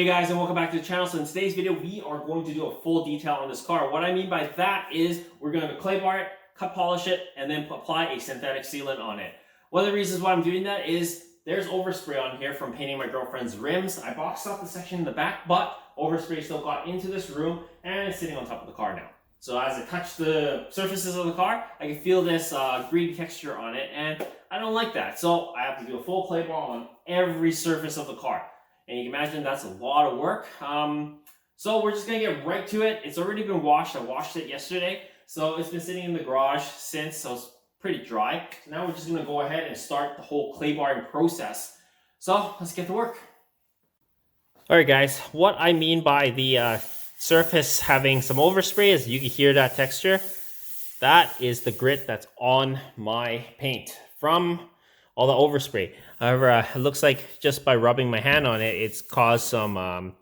Hey guys, and welcome back to the channel. So in today's video, we are going to do a full detail on this car. What I mean by that is we're going to clay bar it, cut polish it, and then apply a synthetic sealant on it. One of the reasons why I'm doing that is there's overspray on here from painting my girlfriend's rims. I boxed off the section in the back, but overspray still got into this room and it's sitting on top of the car now. So as I touch the surfaces of the car, I can feel this green texture on it, and I don't like that. So I have to do a full clay bar on every surface of the car. And you can imagine that's a lot of work. So we're just gonna get right to it. It's already been washed. I washed it yesterday. So it's been sitting in the garage since, so it's pretty dry. So now we're just gonna go ahead and start the whole clay barring process. So let's get to work. All right guys, what I mean by the surface having some overspray is you can hear that texture. That is the grit that's on my paint from all the overspray. However, it looks like just by rubbing my hand on it, it's caused some,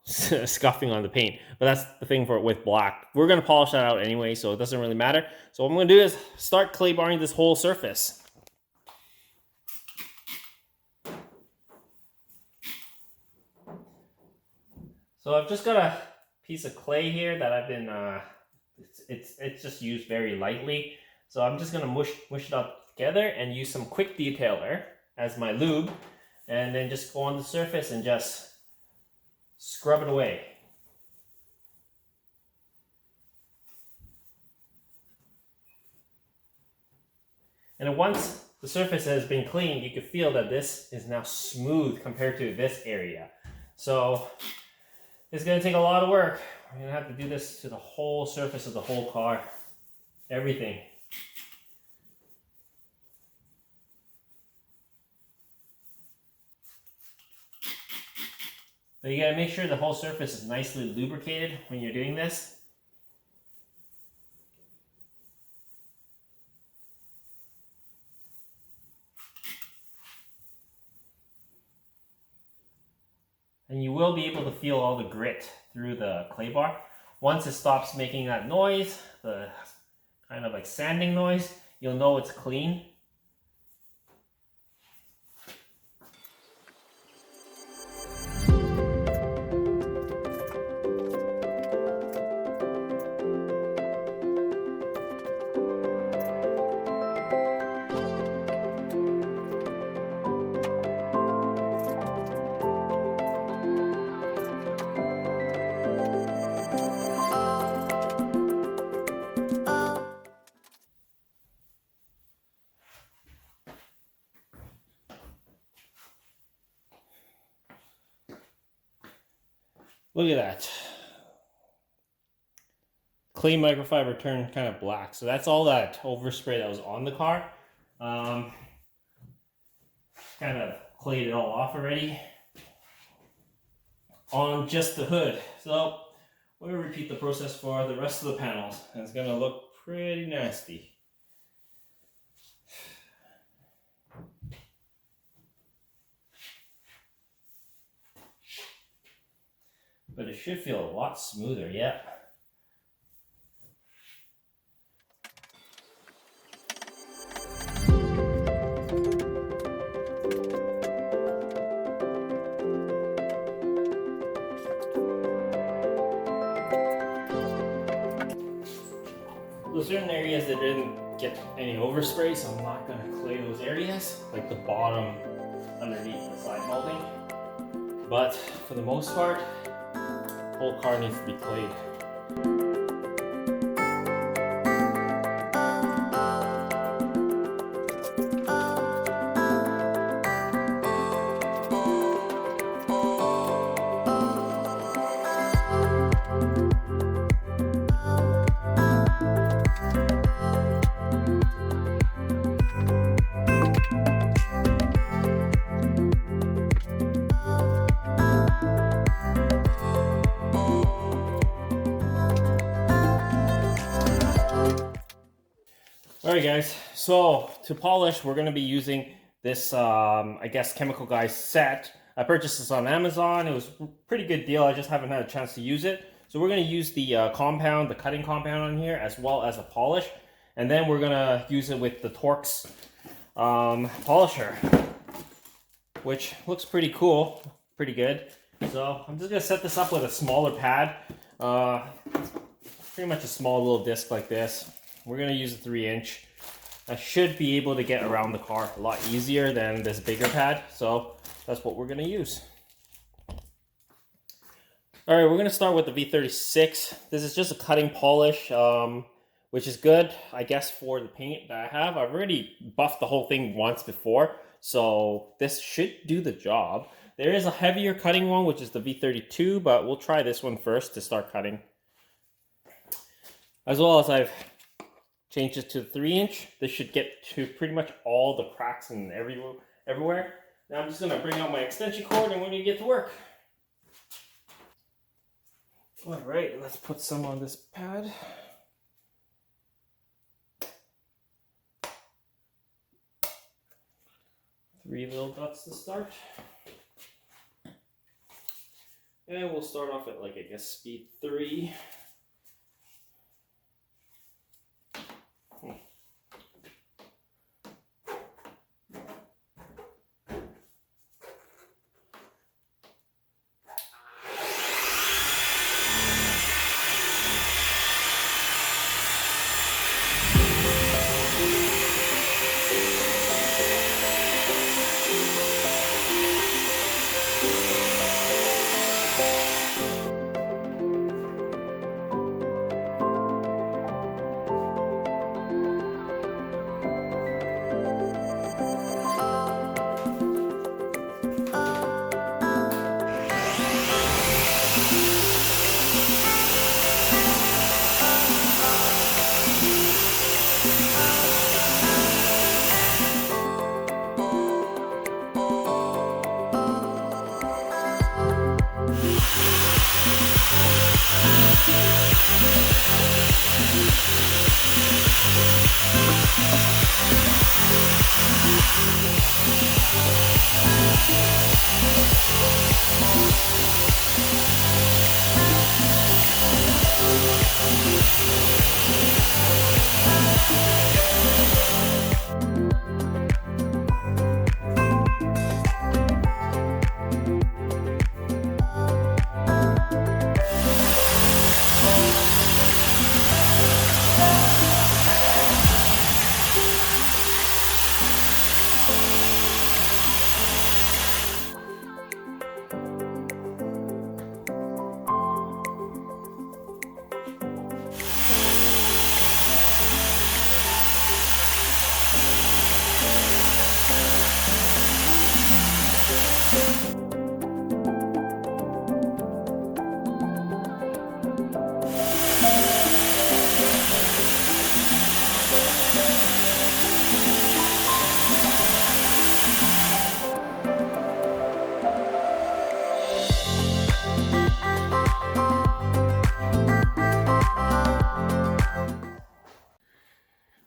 scuffing on the paint. But that's the thing with black. We're going to polish that out anyway, so it doesn't really matter. So what I'm going to do is start clay barring this whole surface. So I've just got a piece of clay here that I've been, it's just used very lightly. So I'm just going to mush it up together and use some quick detailer as my lube, and then just go on the surface and just scrub it away. And then once the surface has been cleaned, you can feel that this is now smooth compared to this area. So it's going to take a lot of work. We're going to have to do this to the whole surface of the whole car, everything. But you gotta make sure the whole surface is nicely lubricated when you're doing this. And you will be able to feel all the grit through the clay bar. Once it stops making that noise, the kind of like sanding noise, you'll know it's clean. Look at that. Clay microfiber turned kind of black. So that's all that overspray that was on the car. Kind of clayed it all off already on just the hood. So we'll repeat the process for the rest of the panels. And it's gonna look pretty nasty. But it should feel a lot smoother, yeah. There's certain areas that didn't get any overspray, so I'm not gonna clay those areas, like the bottom underneath the side molding. But for the most part, whole car needs to be clayed. Alright guys, so to polish we're going to be using this I guess Chemical Guys set. I purchased this on Amazon. It was a pretty good deal. I just haven't had a chance to use it. So we're going to use the compound, the cutting compound on here, as well as a polish. And then we're going to use it with the Torq's polisher, which looks pretty cool, pretty good. So I'm just gonna set this up with a smaller pad. Pretty much a small little disc like this. We're gonna use a 3-inch. I should be able to get around the car a lot easier than this bigger pad. So that's what we're gonna use. All right, we're gonna start with the V36. This is just a cutting polish, which is good, I guess, for the paint that I have. I've already buffed the whole thing once before, so this should do the job. There is a heavier cutting one, which is the V32, but we'll try this one first to start cutting. As well as I've changed it to 3-inch. This should get to pretty much all the cracks and everywhere. Now I'm just gonna bring out my extension cord and we're gonna get to work. All right, let's put some on this pad. Three little dots to start. And we'll start off at, like, I guess, speed 3.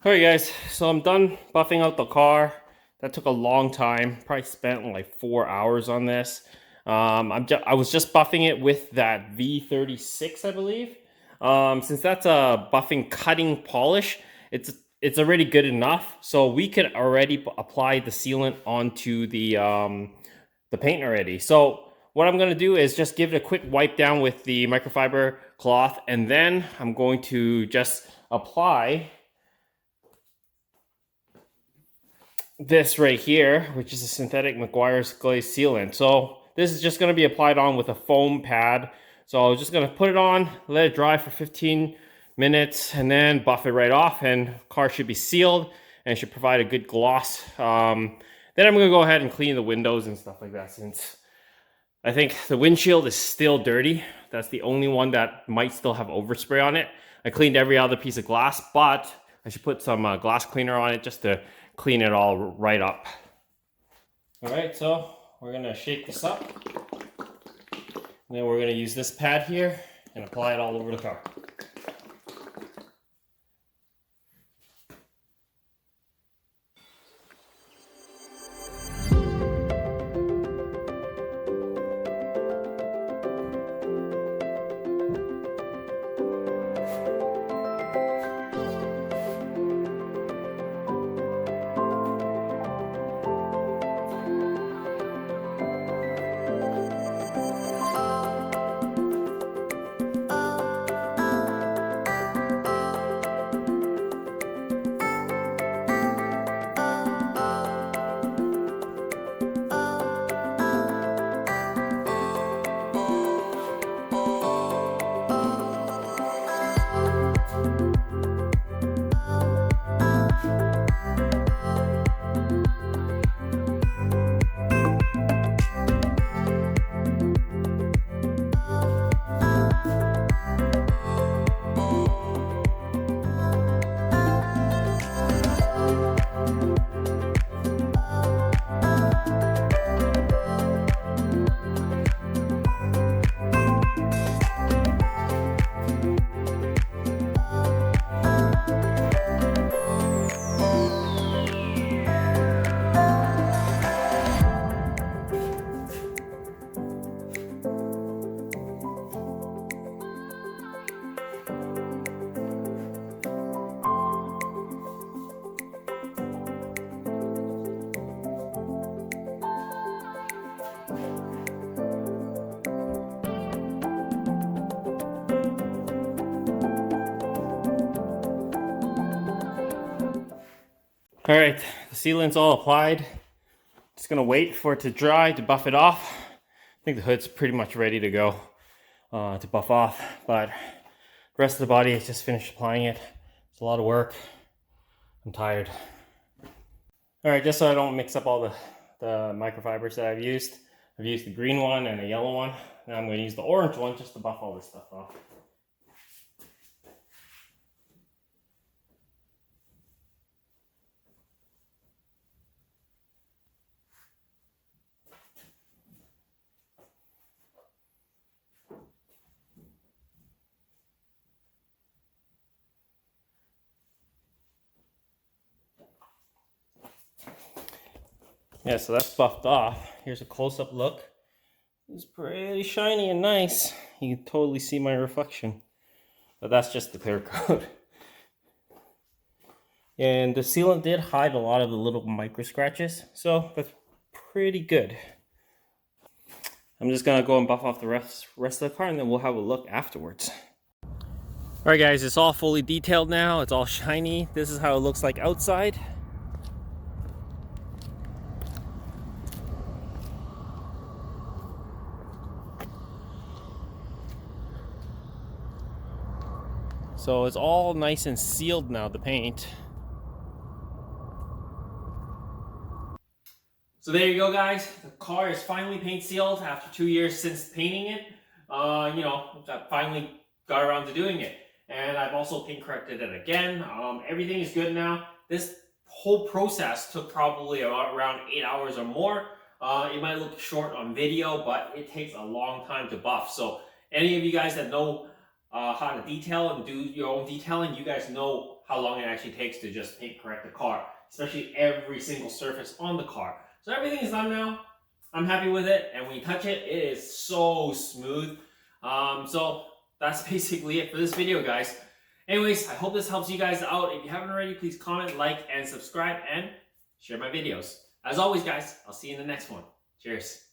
Alright guys, so I'm done buffing out the car. That took a long time. Probably spent like 4 hours on this. I was just buffing it with that V36, I believe. Since that's a buffing cutting polish, it's already good enough. So we could already apply the sealant onto the paint already. So what I'm gonna do is just give it a quick wipe down with the microfiber cloth, and then I'm going to just apply this right here, which is a synthetic Meguairs glaze sealant. So this is just going to be applied on with a foam pad. So I'm just going to put it on, let it dry for 15 minutes, and then buff it right off, and the car should be sealed and should provide a good gloss. Then I'm going to go ahead and clean the windows and stuff like that, since I think the windshield is still dirty. That's the only one that might still have overspray on it. I cleaned every other piece of glass, but I should put some glass cleaner on it just to clean it all right up. All right, so we're gonna shake this up. And then we're gonna use this pad here and apply it all over the car. All right, the sealant's all applied. Just gonna wait for it to dry to buff it off. I think the hood's pretty much ready to go to buff off, but the rest of the body, I just finished applying it. It's a lot of work. I'm tired. All right, just so I don't mix up all the microfibers that I've used the green one and a yellow one. Now I'm gonna use the orange one just to buff all this stuff off. Yeah, so that's buffed off. Here's a close-up look. It's pretty shiny and nice. You can totally see my reflection. But that's just the clear coat. And the sealant did hide a lot of the little micro scratches, so that's pretty good. I'm just gonna go and buff off the rest of the car, and then we'll have a look afterwards. All right, guys, it's all fully detailed now. It's all shiny. This is how it looks like outside. So it's all nice and sealed now, the paint. So there you go, guys. The car is finally paint sealed after 2 years since painting it. You know, I finally got around to doing it. And I've also paint corrected it again. Everything is good now. This whole process took probably around 8 hours or more. It might look short on video, but it takes a long time to buff. So any of you guys that know how to detail and do your own detailing, you guys know how long it actually takes to just paint correct the car, especially every single surface on the car. So everything is done now. I'm happy with it, and when you touch it, it is so smooth. So that's basically it for this video, guys. Anyways, I hope this helps you guys out. If you haven't already, please comment, like, and subscribe, and share my videos. As always, guys, I'll see you in the next one. Cheers.